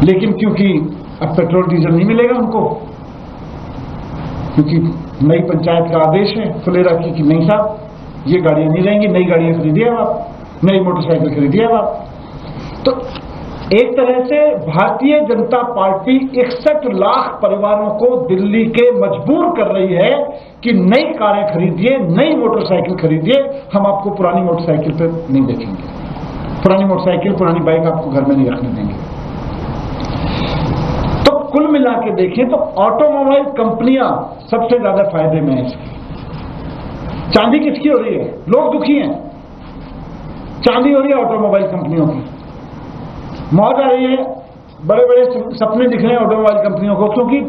लेकिन क्योंकि अब पेट्रोल डीजल नहीं मिलेगा उनको, क्योंकि नई पंचायत का आदेश है फुलेरा की कि नहीं साहब ये गाड़ियां नहीं रहेंगी, नई गाड़ियां खरीदिए अब आप, नई मोटरसाइकिल खरीदिए अब आप। तो एक तरह से भारतीय जनता पार्टी 61 लाख परिवारों को दिल्ली के मजबूर कर रही है कि नई कारें खरीदिए, नई मोटरसाइकिल खरीदिए, हम आपको पुरानी मोटरसाइकिल पे नहीं देखेंगे, पुरानी मोटरसाइकिल पुरानी बाइक आपको घर में नहीं रखने देंगे। तो कुल मिला के देखें तो ऑटोमोबाइल कंपनियां सबसे ज्यादा फायदे में है इसकी। चांदी किसकी हो रही है? लोग दुखी हैं, चांदी हो रही है ऑटोमोबाइल कंपनियों की, मौज आ रही है, बड़े बड़े सपने दिख रहे हैं ऑटोमोबाइल कंपनियों को, क्योंकि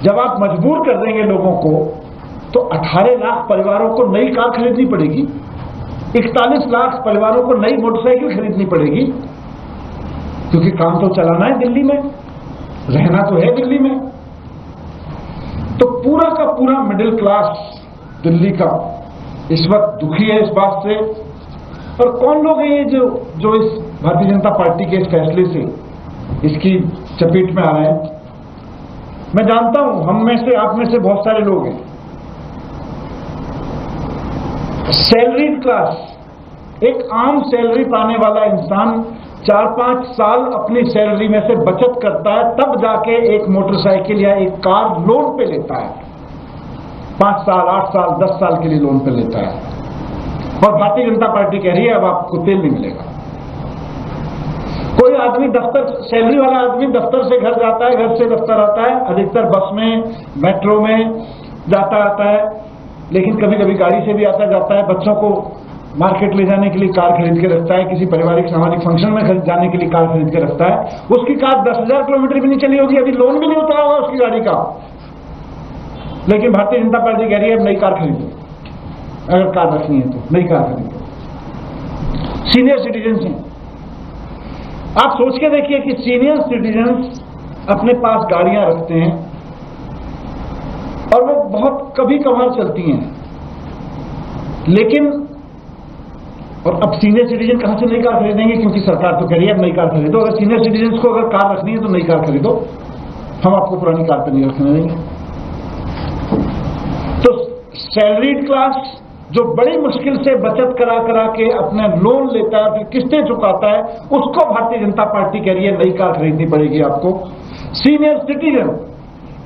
जब आप मजबूर कर देंगे लोगों को तो 18 लाख परिवारों को नई कार खरीदनी पड़ेगी, 41 लाख परिवारों को नई मोटरसाइकिल खरीदनी पड़ेगी, क्योंकि काम तो चलाना है दिल्ली में, रहना तो है दिल्ली में। तो पूरा का पूरा मिडिल क्लास दिल्ली का इस वक्त दुखी है इस बात से। और कौन लोग हैं ये जो इस भारतीय जनता पार्टी के इस फैसले से इसकी चपेट में आ रहे हैं? मैं जानता हूं हम में से, आप में से बहुत सारे लोग हैं सैलरीड क्लास, एक आम सैलरी पाने वाला इंसान 4-5 साल अपनी सैलरी में से बचत करता है, तब जाके एक मोटरसाइकिल या एक कार लोन पे लेता है, 5 साल 8 साल 10 साल के लिए लोन पे लेता है। और भारतीय जनता पार्टी कह रही है अब आपको तेल नहीं मिलेगा। कोई आदमी दफ्तर, सैलरी वाला आदमी दफ्तर से घर जाता है, घर से दफ्तर आता है, अधिकतर बस में, मेट्रो में जाता आता है, लेकिन कभी कभी गाड़ी से भी आता जाता है। बच्चों को मार्केट ले जाने के लिए कार खरीद के रखता है, किसी पारिवारिक सामाजिक फंक्शन में जाने के लिए कार खरीद के रखता है। उसकी कार 10,000 किलोमीटर भी नहीं चली होगी, अभी लोन भी नहीं उतरा होगा उसकी गाड़ी का, लेकिन भारतीय जनता पार्टी कह रही है अब नई कार खरीदो, अगर कार रखनी है तो नई कार खरीदो। सीनियर सिटीजन हैं, आप सोच के देखिए कि सीनियर सिटीजन अपने पास गाड़ियां रखते हैं और वो बहुत कभी कभार चलती हैं, लेकिन और अब सीनियर सिटीजन कहां से नई कार खरीदेंगे, क्योंकि सरकार तो कह रही है अब नई कार खरीदो। अगर सीनियर सिटीजन को अगर कार रखनी है तो नई कार खरीदो, हम आपको पुरानी कार पर नहीं रखने देंगे। तो सैलरीड क्लास जो बड़ी मुश्किल से बचत करा करा के अपने लोन लेता है, फिर किस्तें चुकाता है, उसको भारतीय जनता पार्टी कह रही है नई कार खरीदनी पड़ेगी आपको। सीनियर सिटीजन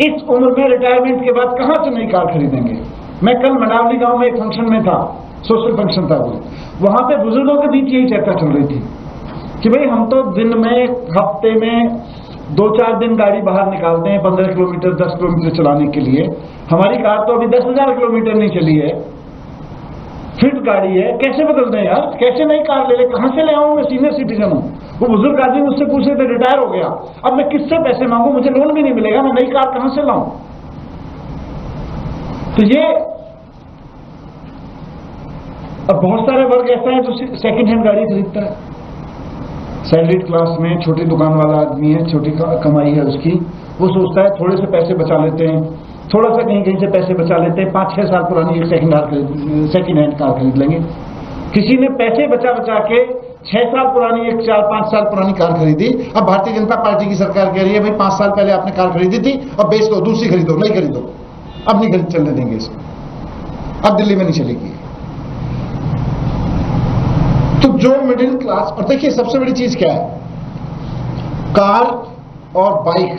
इस उम्र में रिटायरमेंट के बाद कहां से नई कार खरीदेंगे? मैं कल मनावली गांव में एक फंक्शन में था, सोशल फंक्शन था वो, वहां पे बुजुर्गों के बीच यही चर्चा चल रही थी कि भाई हम तो दिन में, हफ्ते में 2-4 दिन गाड़ी बाहर निकालते हैं 15 किलोमीटर 10 किलोमीटर चलाने के लिए, हमारी कार तो अभी 10,000 किलोमीटर नहीं चली है, फिट गाड़ी है, कैसे बदल दें यार, कैसे नई कार ले ले, कहां से ले आऊं? मैं सीनियर सिटीजन हूं। वो बुजुर्ग आदमी मुझसे पूछ रहे थे, रिटायर हो गया, अब मैं किससे पैसे मांगू, मुझे लोन भी नहीं मिलेगा, मैं नई कार कहां से लाऊं? तो ये अब बहुत सारे वर्ग ऐसा है जो सेकंड हैंड गाड़ी खरीदता है। सैलरीड क्लास में छोटी दुकान वाला आदमी है, छोटी कमाई है उसकी, वो सोचता है थोड़े से पैसे बचा लेते हैं, थोड़ा सा कहीं कहीं से पैसे बचा लेते हैं, 5-6 साल पुरानी एक सेकंड हैंड कार खरीद लेंगे। किसी ने पैसे बचा बचा के 6 साल पुरानी एक 4-5 साल पुरानी कार खरीदी। अब भारतीय जनता पार्टी की सरकार कह रही है भाई 5 साल पहले आपने कार खरीदी थी, अब बेच दो, दूसरी खरीदो, नहीं खरीदो, अब नहीं चलने देंगे इसको, अब दिल्ली में नहीं चलेगी। तो जो मिडिल क्लास, और देखिए सबसे बड़ी चीज क्या है, कार और बाइक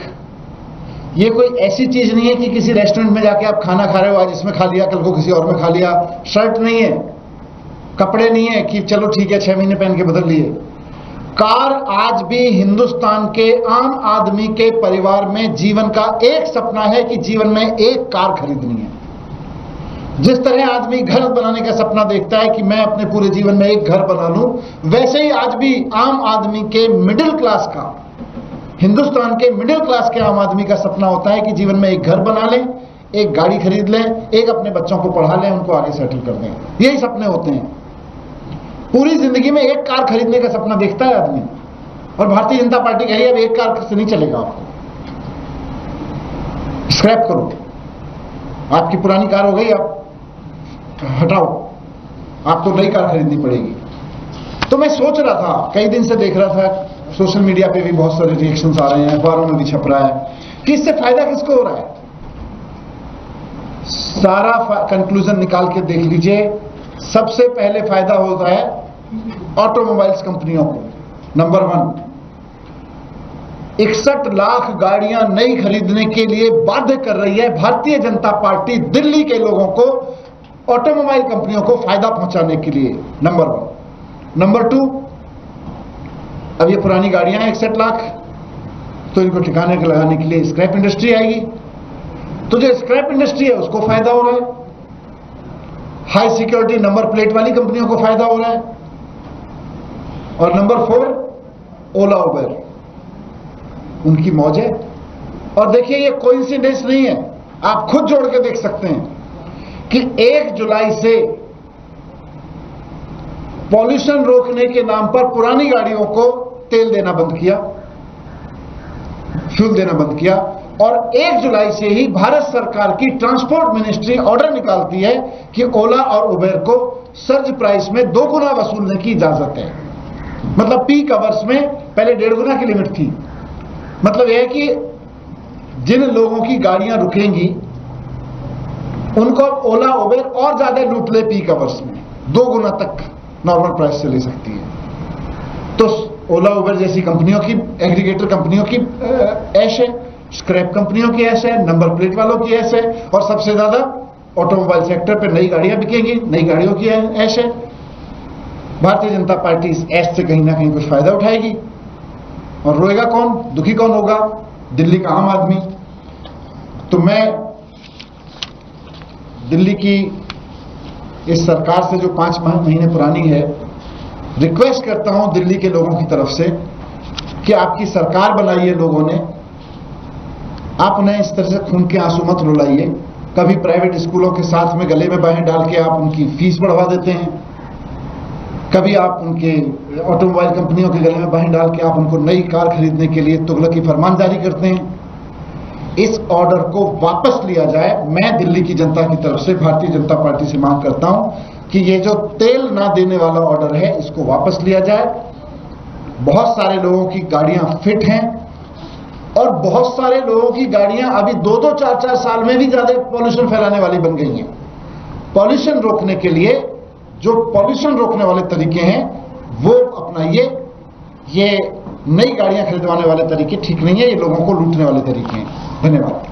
ये कोई ऐसी चीज नहीं है कि किसी रेस्टोरेंट में जाके आप खाना खा रहे हो, आज इसमें खा लिया कल को किसी और में खा लिया। शर्ट नहीं है, कपड़े नहीं है कि चलो ठीक है 6 महीने पहन के बदल लिए। कार आज भी हिंदुस्तान के आम आदमी के परिवार में जीवन का एक सपना है कि जीवन में एक कार खरीदनी है। जिस तरह आदमी घर बनाने का सपना देखता है कि मैं अपने पूरे जीवन में एक घर बना लूं, वैसे ही आज भी आम आदमी के मिडिल क्लास का, हिंदुस्तान के मिडिल क्लास के आम आदमी का सपना होता है कि जीवन में एक घर बना लें, एक गाड़ी खरीद लें, एक अपने बच्चों को पढ़ा लें, उनको आगे सेटल कर दें। यही सपने होते हैं। पूरी जिंदगी में एक कार खरीदने का सपना देखता है आदमी, और भारतीय जनता पार्टी कह रही है अब एक कार से नहीं चलेगा, आपको स्क्रैप करो, आपकी पुरानी कार हो गई, आप हटाओ, आपको नई कार खरीदनी पड़ेगी। तो मैं सोच रहा था, कई दिन से देख रहा था, सोशल मीडिया पे भी बहुत सारे रिएक्शंस आ रहे हैं, अखबारों में भी छप रहा है कि इससे फायदा किसको हो रहा है। सारा कंक्लूजन निकाल के देख लीजिए, सबसे पहले फायदा होता है ऑटोमोबाइल्स कंपनियों को। नंबर 1, 61 लाख गाड़ियां नई खरीदने के लिए बाध्य कर रही है भारतीय जनता पार्टी दिल्ली के लोगों को, ऑटोमोबाइल कंपनियों को फायदा पहुंचाने के लिए। नंबर 1। नंबर 2, अब ये पुरानी गाड़ियां हैं 61 लाख, तो इनको ठिकाने के लगाने के लिए स्क्रैप इंडस्ट्री आएगी, तो जो स्क्रैप इंडस्ट्री है उसको फायदा हो रहा है। हाई सिक्योरिटी नंबर प्लेट वाली कंपनियों को फायदा हो रहा है। और नंबर 4, ओला उबर, उनकी मौज है। और देखिए ये कोइंसिडेंस नहीं है, आप खुद जोड़ के देख सकते हैं कि 1 जुलाई से पॉल्यूशन रोकने के नाम पर पुरानी गाड़ियों को तेल देना बंद किया, फ्यूल देना बंद किया, और 1 जुलाई से ही भारत सरकार की ट्रांसपोर्ट मिनिस्ट्री ऑर्डर निकालती है कि ओला और उबेर को सर्ज प्राइस में 2 गुना वसूलने की इजाजत है। मतलब पीक आवर्स में पहले 1.5 गुना की लिमिट थी। मतलब यह है कि जिन लोगों की गाड़ियां रुकेंगी उनको ओला उबेर और ज्यादा लूट ले पीक आवर्स में, 2 गुना तक नॉर्मल प्राइस से ले सकती है। तो ओला उबेर जैसी कंपनियों की, एग्रीगेटर कंपनियों की ऐश है, स्क्रैप कंपनियों की ऐश है, नंबर प्लेट वालों की ऐश है, और सबसे ज्यादा ऑटोमोबाइल सेक्टर पे नई गाड़ियां बिकेंगी, नई गाड़ियों की ऐश है। भारतीय जनता पार्टी इस ऐश से कहीं ना कहीं कुछ फायदा उठाएगी, और रोएगा कौन, दुखी कौन होगा? दिल्ली का आम आदमी। तो मैं दिल्ली की इस सरकार से जो 5 महीने पुरानी है, रिक्वेस्ट करता हूं दिल्ली के लोगों की तरफ से कि आपकी सरकार बनाई है लोगों ने, आप उन्हें इस तरह से खून के आंसू मत रुलाइए। कभी प्राइवेट स्कूलों के साथ में गले में बाहें डाल के आप उनकी फीस बढ़वा देते हैं, कभी आप उनके ऑटोमोबाइल कंपनियों के गले में बाहें डाल के आप उनको नई कार खरीदने के लिए तुगलकी फरमान जारी करते हैं। इस ऑर्डर को वापस लिया जाए। मैं दिल्ली की जनता की तरफ से भारतीय जनता पार्टी से मांग करता हूं कि ये जो तेल ना देने वाला ऑर्डर है इसको वापस लिया जाए। बहुत सारे लोगों की गाड़ियां फिट हैं, और बहुत सारे लोगों की गाड़ियां अभी 2-2, 4-4 साल में भी ज्यादा पॉल्यूशन फैलाने वाली बन गई हैं। पॉल्यूशन रोकने के लिए जो पॉल्यूशन रोकने वाले तरीके हैं वो अपनाइए। ये नई गाड़ियां खरीदवाने वाले तरीके ठीक नहीं है, ये लोगों को लूटने वाले तरीके हैं। धन्यवाद।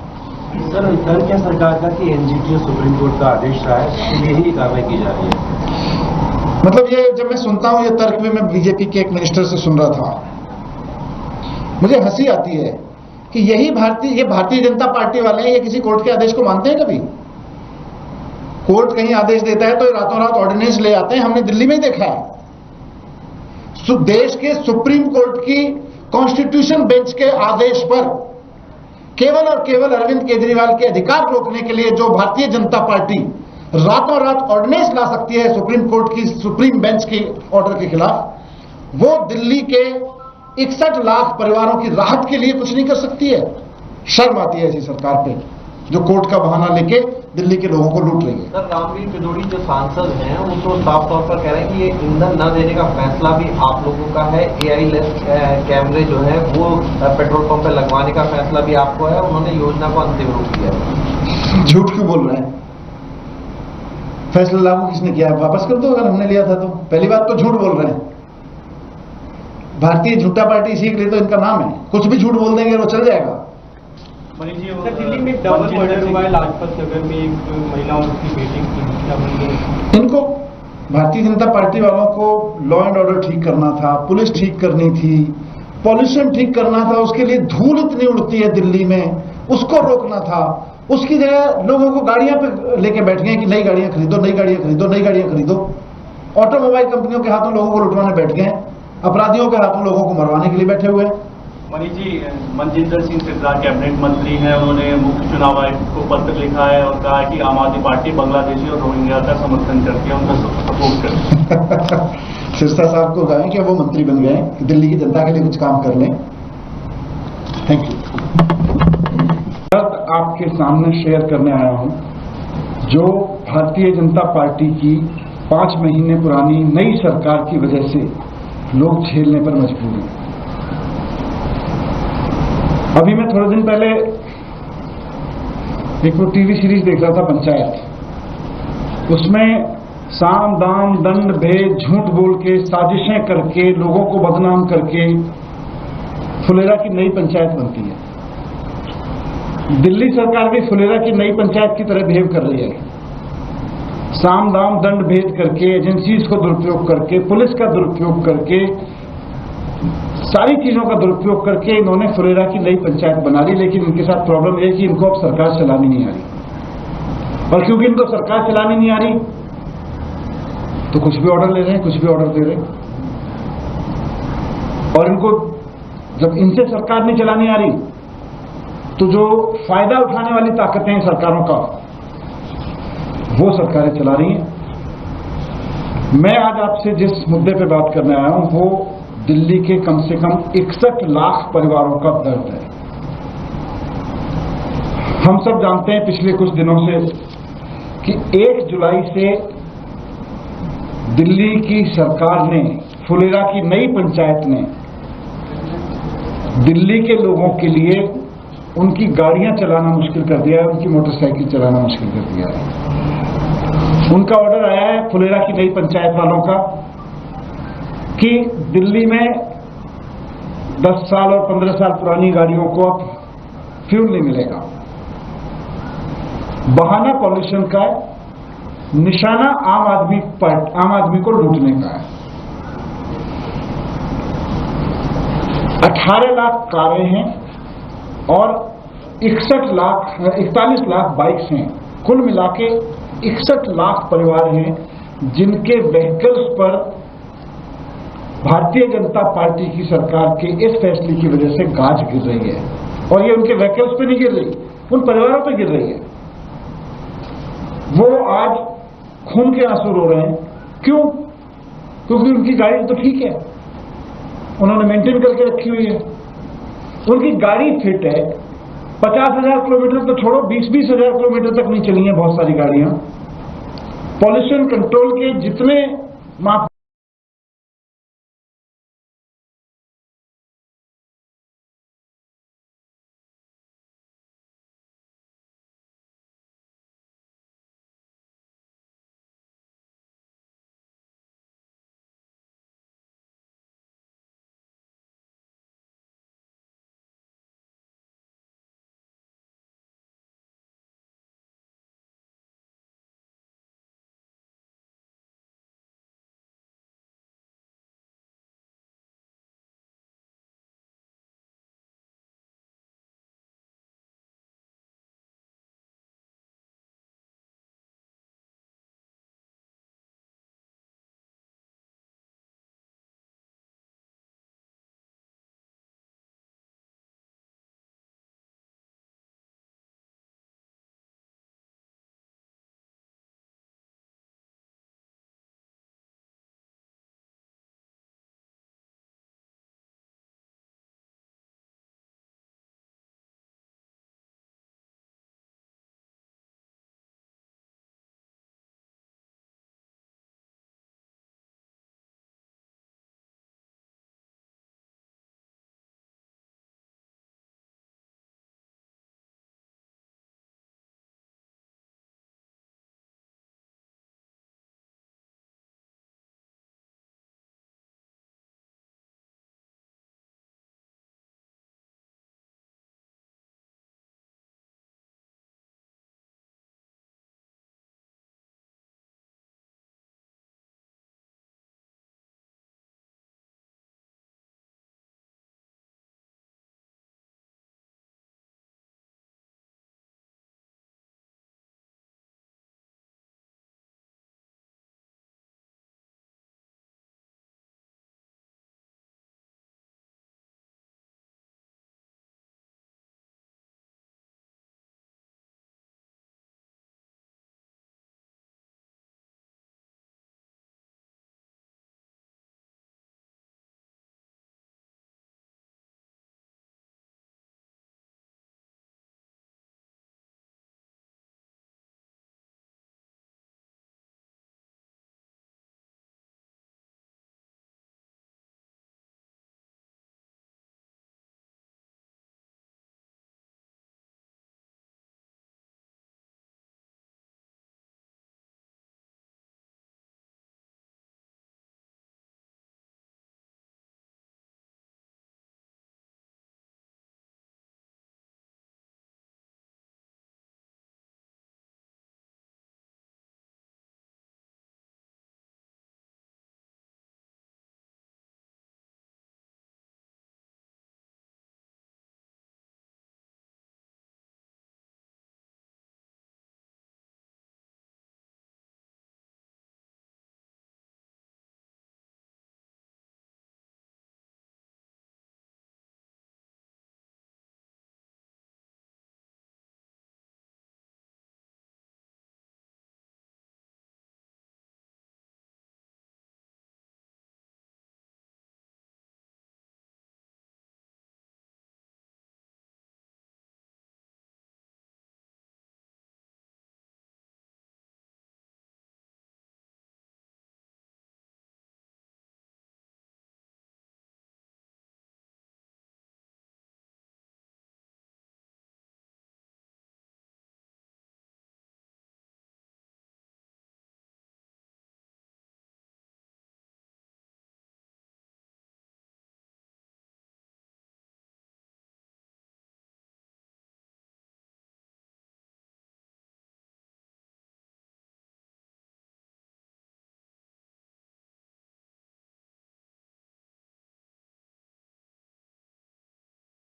सर, डर क्या सरकार का कि एनजीटी और सुप्रीम कोर्ट का आदेश रहा है, इसलिए ही कार्रवाई की जा रही है? मतलब ये जब मैं सुनता हूं ये तर्क भी मैं बीजेपी के एक मिनिस्टर से सुन रहा था, मुझे हंसी आती है कि ये भारतीय जनता पार्टी वाले हैं, ये किसी कोर्ट के आदेश को मानते हैं? कभी कोर्ट कहीं आदेश देता है तो रातों रात ऑर्डिनेंस ले आते हैं। हमने दिल्ली में देखा है, देश के सुप्रीम कोर्ट की कॉन्स्टिट्यूशन बेंच के आदेश पर केवल और केवल अरविंद केजरीवाल के अधिकार रोकने के लिए जो भारतीय जनता पार्टी रातों रात ऑर्डिनेंस ला सकती है सुप्रीम कोर्ट की, सुप्रीम बेंच के ऑर्डर के खिलाफ, वो दिल्ली के 61 लाख परिवारों की राहत के लिए कुछ नहीं कर सकती है। शर्म आती है ऐसी सरकार पे जो कोर्ट का बहाना लेके दिल्ली के लोगों को लूट रही है। सर, रामवीर पिदोड़ी जो सांसद हैं वो तो साफ तौर पर कह रहे हैं कि ये ईंधन न देने का फैसला भी आप लोगों का है, एआई लेस कैमरे जो है वो पेट्रोल पंप पे लगवाने का फैसला भी आपको है, उन्होंने योजना को अंतिम रूप दिया है। झूठ क्यों बोल रहे हैं? फैसला लागू किसने किया? वापस कर दो अगर हमने लिया था तो। पहली बात तो झूठ बोल रहे हैं। भारतीय झूठा पार्टी इसी के लिए तो इनका नाम है, कुछ भी झूठ बोल देंगे वो चल जाएगा। दिल्ली में डबल मर्डर हुआ है लाजपत नगर में, एक महिला और उसकी बेटी की। इनको भारतीय जनता पार्टी वालों को लॉ एंड ऑर्डर ठीक करना था, पुलिस ठीक करनी थी, पॉल्यूशन ठीक करना था, उसके लिए धूल इतनी उड़ती है दिल्ली में, उसको रोकना था। उसकी जगह लोगों को गाड़ियां पे लेके बैठ गए कि नई गाड़ियां खरीदो, नई गाड़ियां खरीदो, नई गाड़ियां खरीदो। ऑटोमोबाइल कंपनियों के हाथों लोगों को लुटवाने बैठ गए, अपराधियों के हाथों लोगों को मरवाने के लिए बैठे हुए। मनीष जी, मनजिंदर सिंह सिरसा कैबिनेट मंत्री हैं, उन्होंने मुख्य चुनाव आयुक्त को पत्र लिखा है और कहा है कि आम आदमी पार्टी बांग्लादेशी और रोहिंग्या का समर्थन करती है, उनका सपोर्ट करती है। सिरसा साहब को कहें कि वो मंत्री बन गए कि दिल्ली की जनता के लिए कुछ काम कर लें। Thank you. आपके सामने शेयर करने आया हूं जो भारतीय जनता पार्टी की 5 महीने पुरानी नई सरकार की वजह से लोग झेलने पर मजबूर हैं। अभी मैं थोड़े दिन पहले एक वो टीवी सीरीज देख रहा था पंचायत, उसमें साम दाम दंड भेद झूठ बोल के साजिशें करके लोगों को बदनाम करके फुलेरा की नई पंचायत बनती है। दिल्ली सरकार भी फुलेरा की नई पंचायत की तरह बिहेव कर रही है। साम दाम दंड भेद करके, एजेंसीज को दुरुपयोग करके, पुलिस का दुरुपयोग करके, सारी चीजों का दुरुपयोग करके इन्होंने फुलेरा की नई पंचायत बना ली। लेकिन इनके साथ प्रॉब्लम यह कि इनको अब सरकार चलानी नहीं आ रही, और क्योंकि इनको सरकार चलानी नहीं आ रही तो कुछ भी ऑर्डर ले रहे हैं, कुछ भी ऑर्डर दे रहे हैं। और इनको जब इनसे सरकार नहीं चलानी आ रही तो जो फायदा उठाने वाली ताकतें हैं सरकारों का, वो सरकारें चला रही हैं। मैं आज आपसे जिस मुद्दे पे बात करने आया हूं वो दिल्ली के कम से कम 61 लाख परिवारों का दर्द है। हम सब जानते हैं पिछले कुछ दिनों से कि 1 जुलाई से दिल्ली की सरकार ने, फुलेरा की नई पंचायत ने दिल्ली के लोगों के लिए उनकी गाड़ियां चलाना मुश्किल कर दिया है, उनकी मोटरसाइकिल चलाना मुश्किल कर दिया है। उनका ऑर्डर आया है फुलेरा की नई पंचायत वालों का कि दिल्ली में 10 साल और 15 साल पुरानी गाड़ियों को अब फ्यूल नहीं मिलेगा। बहाना पॉल्यूशन का है, निशाना आम आदमी को लूटने का है। 18 लाख कारें हैं और 41 लाख बाइक्स हैं। कुल मिलाके 61 लाख परिवार हैं जिनके व्हीकल्स पर भारतीय जनता पार्टी की सरकार के इस फैसले की वजह से गाज गिर रही है। और ये उनके व्हीकल्स पे नहीं गिर रही, उन परिवारों पे गिर रही है। वो आज खून के आंसू रो रहे हैं। क्यों? क्योंकि उनकी गाड़ी तो ठीक है, उन्होंने मेंटेन करके रखी हुई है, उनकी गाड़ी फिट है। 50,000 किलोमीटर तो छोड़ो, 20-20 हजार किलोमीटर तक नहीं चली हैं बहुत सारी गाड़ियां। पॉल्यूशन कंट्रोल के जितने माप